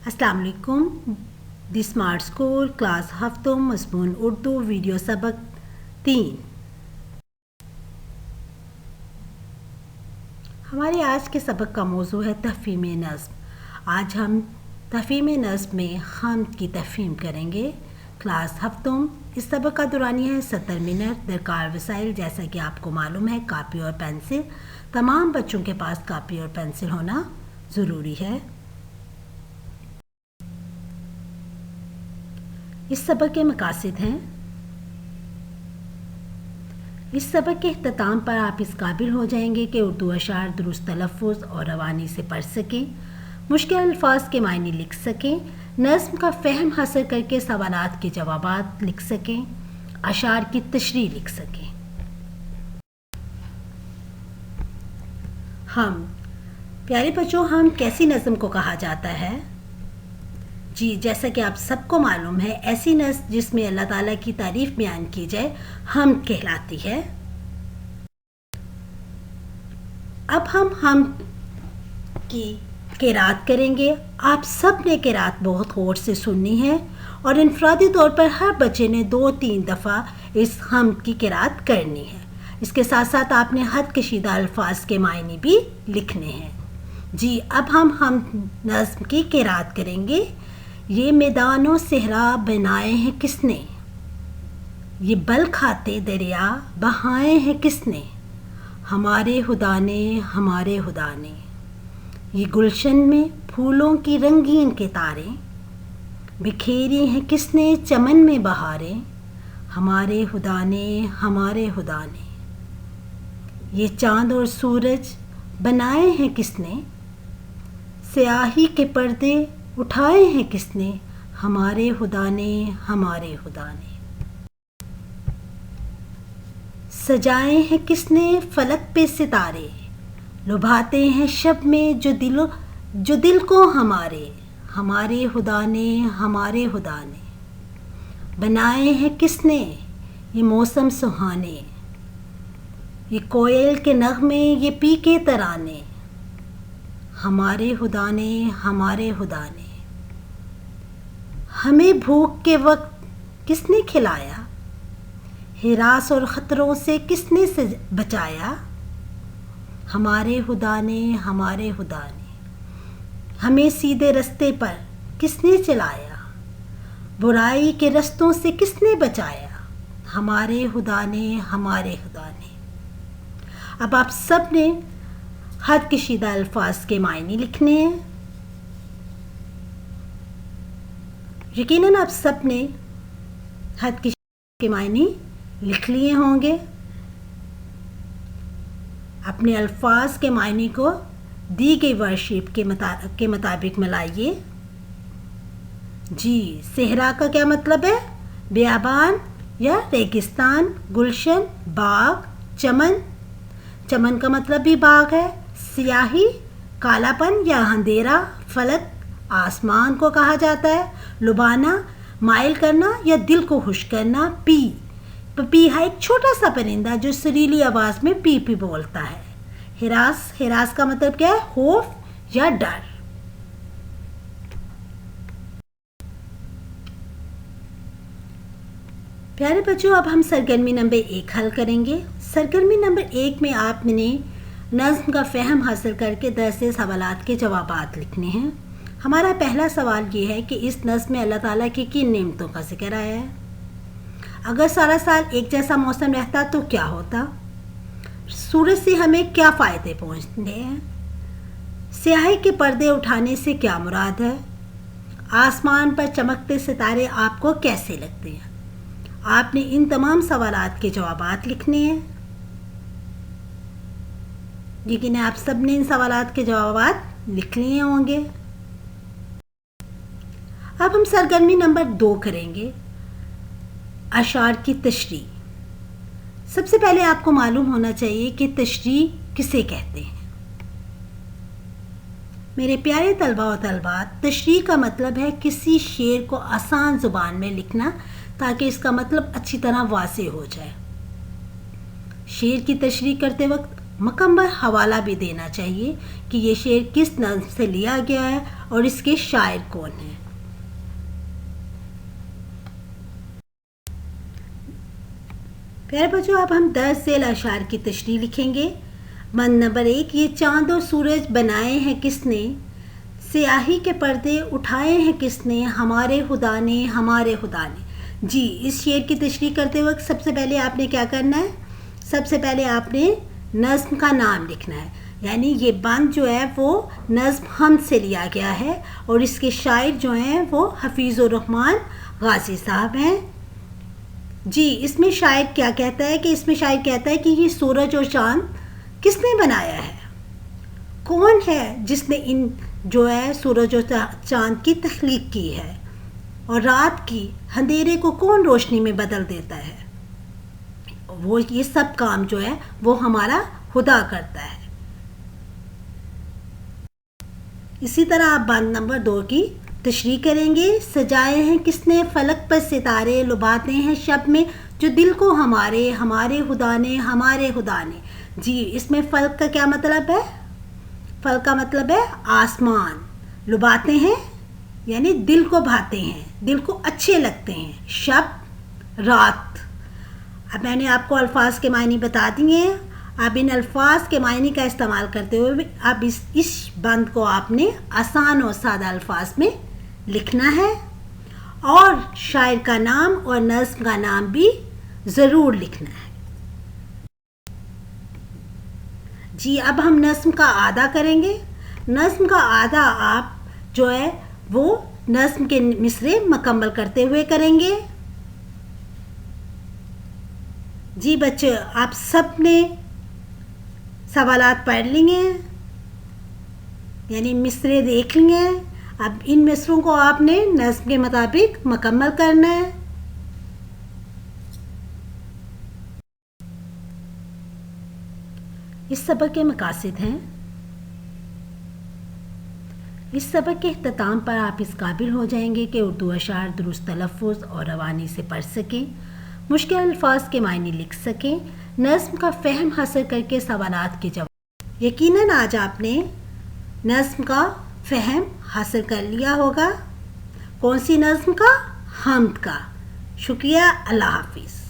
अस्सलाम वालेकुम। दी smart school class हफ्तों मज़मून उर्दू वीडियो सबक 3। हमारे आज के सबक का मौजू है तफ़हीम नज़्म। आज हम तफ़हीम नज़्म में हम्द की तफ़हीम करेंगे। क्लास हफ्तों इस सबक का दुरानिया है 70 मिनट। दरकार वसाइल जैसा कि आपको मालूम है कापी और पेंसिल। तमाम बच्चों के पास कापी और पेंसिल होना ज़रूरी है। इस सबक के मकासद हैं। इस सबक के इख्तिताम पर आप इस काबिल हो जाएंगे कि उर्दू अशार दुरुस्त तलफ़्फ़ुज़ और रवानी से पढ़ सकें, मुश्किल अल्फाज के मायने लिख सकें, नज़्म का फ़हम हासिल करके सवालात के जवाबात लिख सकें, अशार की तशरीह लिख सकें। हम प्यारे बच्चों, हम कैसी नज़्म को कहा जाता है? जी, जैसा कि आप सबको मालूम है, ऐसी नज़्म जिसमें अल्लाह ताला की तारीफ़ बयान की जाए हम्द कहलाती है। अब हम की क़िरात करेंगे। आप सब ने क़िरात बहुत गौर से सुननी है और इनफरादी तौर पर हर बच्चे ने 2-3 दफ़ा इस हम्द की क़िरात करनी है। इसके साथ साथ आपने हद कशीदा अल्फाज के मायने भी लिखने हैं। जी, अब हम नज़्म की क़िरात करेंगे। ये मैदानों सहरा बनाए हैं किसने, ये बल खाते दरिया बहाए हैं किसने, हमारे खुदा ने हमारे खुदा ने, ये गुलशन में फूलों की रंगीन के तारे बिखेरी हैं किसने चमन में बहारें, हमारे खुदा ने हमारे खुदा ने, ये चाँद और सूरज बनाए हैं किसने, स्याही के पर्दे उठाए हैं किसने, हमारे खुदा ने हमारे खुदा ने, सजाए हैं किसने फलक पे सितारे, लुभाते हैं शब में जो दिल को हमारे, हमारे खुदा ने हमारे खुदा ने, बनाए हैं किसने ये मौसम सुहाने, ये कोयल के नग़मे ये पी के तराने, हमारे खुदा ने हमारे खुदा ने, हमें भूख के वक्त किसने खिलाया, हिरास और ख़तरों से किसने बचाया, हमारे खुदा ने हमारे खुदा ने, हमें सीधे रास्ते पर किसने चलाया, बुराई के रास्तों से किसने बचाया, हमारे खुदा ने हमारे खुदा ने। अब आप सब ने हद कशीदा अल्फाज के मायने लिखने हैं। यकीनन आप सब ने हद कशीदा के मायने लिख लिए होंगे। अपने अल्फाज के मायने को दी गई वर्कशीट के मुताबिक मिलाइए। जी, सहरा का क्या मतलब है? बियाबान या रेगिस्तान, गुलशन बाग, चमन का मतलब भी बाग है, स्याही कालापन या अंधेरा, फलक आसमान को कहा जाता है, लुभाना माइल करना या दिल को खुश करना, पपीहा एक छोटा सा परिंदा जो सुरीली आवाज़ में पी पी बोलता है, हिरास का मतलब क्या है? खौफ या डर। प्यारे बच्चों, अब हम सरगर्मी नंबर 1 हल करेंगे। सरगर्मी नंबर 1 में आपने नज़्म का फ़हम हासिल करके 10 से सवालात के जवाबात लिखने हैं। हमारा पहला सवाल ये है कि इस नज़्म में अल्लाह ताला की किन नेमतों का जिक्र आया है? अगर सारा साल एक जैसा मौसम रहता तो क्या होता? सूरज से हमें क्या फ़ायदे पहुँचते हैं? स्याही के पर्दे उठाने से क्या मुराद है? आसमान पर चमकते सितारे आपको कैसे लगते हैं? आपने इन तमाम सवालात के जवाबात लिखने हैं। लेकिन आप सब ने इन सवालात के जवाबात लिख लिए होंगे। अब हम सरगर्मी नंबर 2 करेंगे, अशार की तशरीह। सबसे पहले आपको मालूम होना चाहिए कि तशरीह किसे कहते हैं। मेरे प्यारे तलबा और तलबात, तशरीह का मतलब है किसी शेर को आसान ज़ुबान में लिखना ताकि इसका मतलब अच्छी तरह वाज़ेह हो जाए। शेर की तशरीह करते वक्त مکمل حوالہ بھی دینا چاہیے کہ یہ شعر کس نظم سے لیا گیا ہے اور اس کے شاعر کون ہیں۔ پیارے بچوں، اب ہم 10 ذیل اشعار کی تشریح لکھیں گے۔ بند نمبر 1، یہ چاند اور سورج بنائے ہیں کس نے، سیاہی کے پردے اٹھائے ہیں کس نے، ہمارے خدا نے ہمارے خدا نے۔ جی، اس شعر کی تشریح کرتے وقت سب سے پہلے آپ نے کیا کرنا ہے؟ سب سے پہلے آپ نے نظم کا نام لکھنا ہے، یعنی یہ بند جو ہے وہ نظم حمد سے لیا گیا ہے اور اس کے شاعر جو ہیں وہ حفیظ الرحمن غازی صاحب ہیں۔ جی، اس میں شاعر کیا کہتا ہے کہ اس میں شاعر کہتا ہے کہ یہ سورج اور چاند کس نے بنایا ہے، کون ہے جس نے ان جو ہے سورج اور چاند کی تخلیق کی ہے، اور رات کی اندھیرے کو کون روشنی میں بدل دیتا ہے، وہ یہ سب کام جو ہے وہ ہمارا خدا کرتا ہے۔ اسی طرح آپ بند نمبر 2 کی تشریح کریں گے۔ سجائے ہیں کس نے فلک پر ستارے، لباتے ہیں شب میں جو دل کو ہمارے، ہمارے خدا نے ہمارے خدا نے۔ جی، اس میں فلک کا کیا مطلب ہے؟ فلک کا مطلب ہے آسمان، لباتے ہیں یعنی دل کو بھاتے ہیں، دل کو اچھے لگتے ہیں، شب رات۔ اب میں نے آپ کو الفاظ کے معنی بتا دیے ہیں، اب ان الفاظ کے معنی کا استعمال کرتے ہوئے اب اس بند کو آپ نے آسان اور سادہ الفاظ میں لکھنا ہے، اور شاعر کا نام اور نظم کا نام بھی ضرور لکھنا ہے۔ جی، اب ہم نظم کا اعادہ کریں گے۔ نظم کا اعادہ آپ جو ہے وہ نظم کے مصرے مکمل کرتے ہوئے کریں گے۔ جی بچے، آپ سب نے سوالات پڑھ لیے ہیں، یعنی مصرے دیکھ لیے ہیں۔ اب ان مصروں کو آپ نے نظم کے مطابق مکمل کرنا ہے۔ اس سبق کے مقاصد ہیں: اس سبق کے اختتام پر آپ اس قابل ہو جائیں گے کہ اردو اشعار درست تلفظ اور روانی سے پڑھ سکیں، مشکل الفاظ کے معنی لکھ سکیں، نظم کا فہم حاصل کر کے سوالات کے جواب۔ یقیناً آج آپ نے نظم کا فہم حاصل کر لیا ہوگا۔ کون سی نظم کا؟ حمد کا۔ شکریہ، اللہ حافظ۔